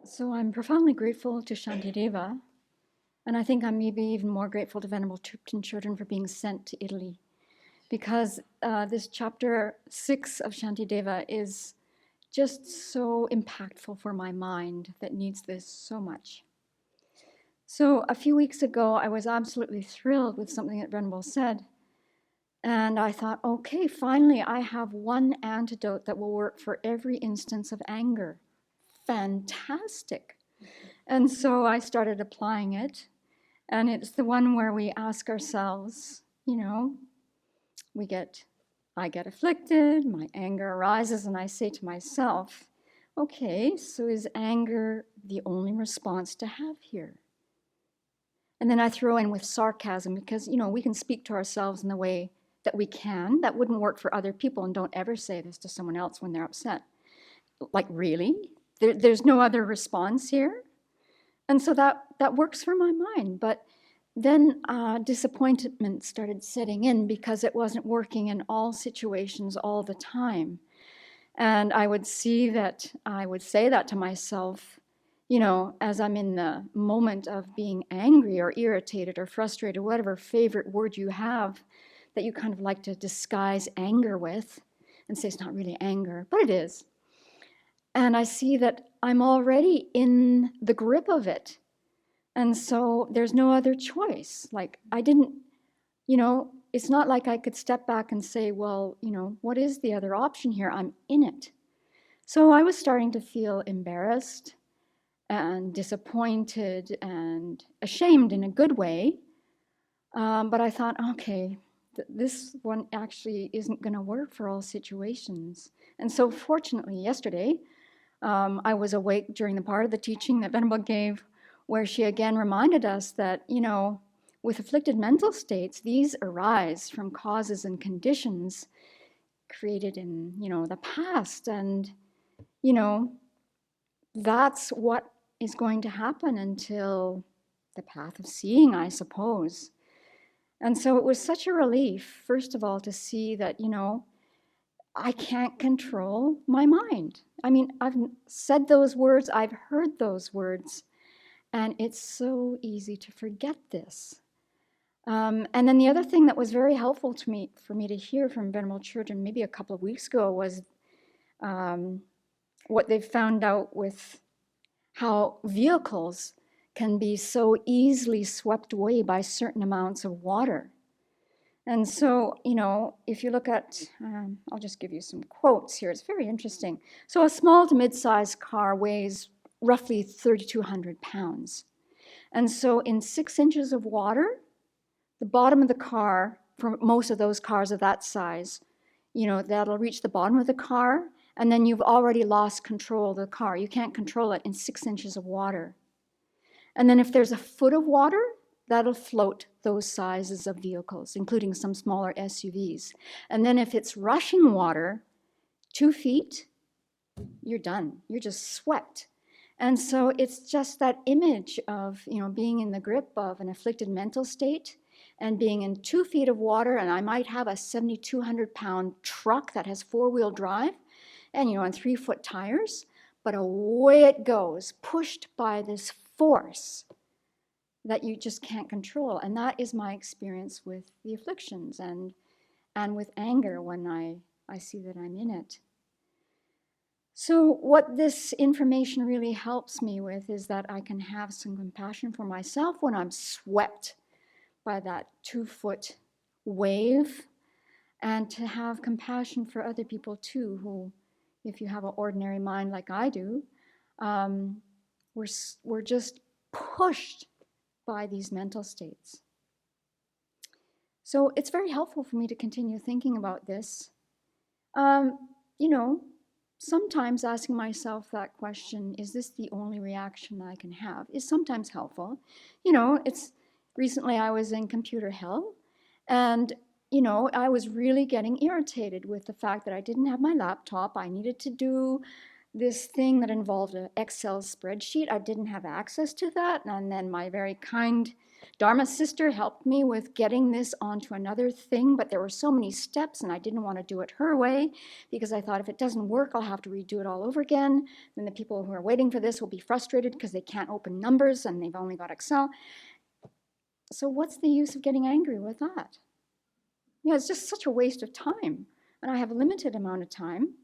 So I'm profoundly grateful to Shantideva, and I think I'm maybe even more grateful to Venerable Tripton Children for being sent to Italy, because this chapter 6 of Shantideva is just so impactful for my mind that needs this so much. So a few weeks ago, I was absolutely thrilled with something that Venerable said, and I thought, okay, finally I have one antidote that will work for every instance of anger. Fantastic. And so I started applying it. And it's the one where we ask ourselves, I get afflicted, my anger arises, and I say to myself, okay, so is anger the only response to have here? And then I throw in with sarcasm because, we can speak to ourselves in the way that we can. That wouldn't work for other people, and don't ever say this to someone else when they're upset. Like, really? There's no other response here? And so that works for my mind. But then disappointment started setting in because it wasn't working in all situations all the time. And I would say that to myself, as I'm in the moment of being angry or irritated or frustrated, whatever favorite word you have that you kind of like to disguise anger with and say it's not really anger, but it is. And I see that I'm already in the grip of it. And so there's no other choice. Like it's not like I could step back and say, well, what is the other option here? I'm in it. So I was starting to feel embarrassed and disappointed and ashamed in a good way. But I thought, okay, this one actually isn't going to work for all situations. And so fortunately, yesterday, I was awake during the part of the teaching that Venerable gave, where she again reminded us that, with afflicted mental states, these arise from causes and conditions created in, the past. And, that's what is going to happen until the path of seeing, I suppose. And so it was such a relief, first of all, to see that, I can't control my mind. I mean, I've said those words, I've heard those words, and it's so easy to forget this. And then the other thing that was very helpful for me to hear from Venerable Children maybe a couple of weeks ago was what they've found out with how vehicles can be so easily swept away by certain amounts of water. And so, if you look at, I'll just give you some quotes here. It's very interesting. So a small to mid-sized car weighs roughly 3,200 pounds. And so in 6 inches of water, the bottom of the car, for most of those cars of that size, that'll reach the bottom of the car, and then you've already lost control of the car. You can't control it in 6 inches of water. And then if there's a foot of water, that'll float those sizes of vehicles, including some smaller SUVs. And then if it's rushing water, 2 feet, you're done. You're just swept. And so it's just that image of, being in the grip of an afflicted mental state and being in 2 feet of water, and I might have a 7,200-pound truck that has 4-wheel drive and, on 3-foot tires, but away it goes, pushed by this force that you just can't control. And that is my experience with the afflictions and with anger when I see that I'm in it. So what this information really helps me with is that I can have some compassion for myself when I'm swept by that 2-foot wave, and to have compassion for other people too, who, if you have an ordinary mind like I do, we're just pushed by these mental states. So it's very helpful for me to continue thinking about this. Sometimes asking myself that question, is this the only reaction I can have, is sometimes helpful. Recently I was in computer hell, and I was really getting irritated with the fact that I didn't have my laptop. I needed to do this thing that involved an Excel spreadsheet. I didn't have access to that. And then my very kind Dharma's sister helped me with getting this onto another thing, but there were so many steps and I didn't want to do it her way because I thought if it doesn't work, I'll have to redo it all over again. Then the people who are waiting for this will be frustrated because they can't open numbers and they've only got Excel. So what's the use of getting angry with that? It's just such a waste of time. And I have a limited amount of time,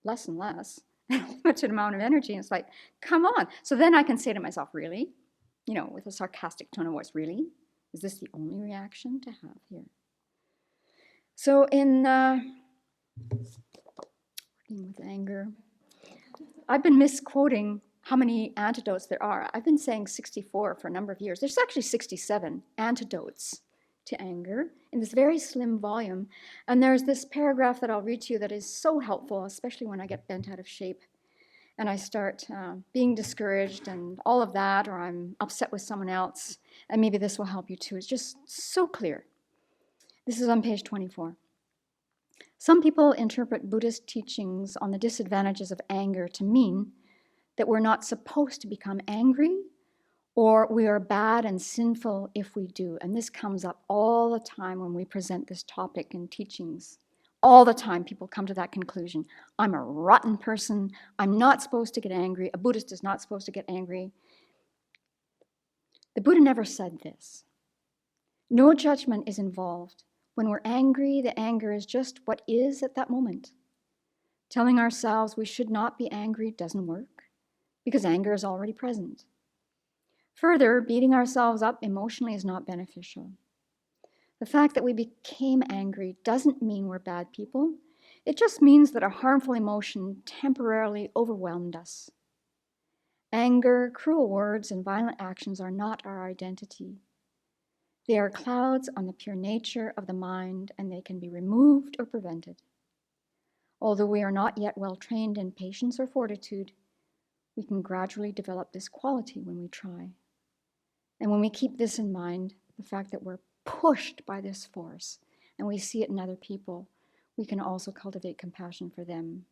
less and less, limited amount of energy. And it's like, come on. So then I can say to myself, really? With a sarcastic tone of voice, really? Is this the only reaction to have here? So in working with anger, I've been misquoting how many antidotes there are. I've been saying 64 for a number of years. There's actually 67 antidotes to anger in this very slim volume. And there's this paragraph that I'll read to you that is so helpful, especially when I get bent out of shape and I start being discouraged and all of that, or I'm upset with someone else, and maybe this will help you too. It's just so clear. This is on page 24. Some people interpret Buddhist teachings on the disadvantages of anger to mean that we're not supposed to become angry, or we are bad and sinful if we do. And this comes up all the time when we present this topic in teachings. All the time people come to that conclusion. I'm a rotten person. I'm not supposed to get angry. A Buddhist is not supposed to get angry. The Buddha never said this. No judgment is involved. When we're angry, the anger is just what is at that moment. Telling ourselves we should not be angry doesn't work because anger is already present. Further, beating ourselves up emotionally is not beneficial. The fact that we became angry doesn't mean we're bad people. It just means that a harmful emotion temporarily overwhelmed us. Anger, cruel words, and violent actions are not our identity. They are clouds on the pure nature of the mind, and they can be removed or prevented. Although we are not yet well trained in patience or fortitude, we can gradually develop this quality when we try. And when we keep this in mind, the fact that we're pushed by this force, and we see it in other people, we can also cultivate compassion for them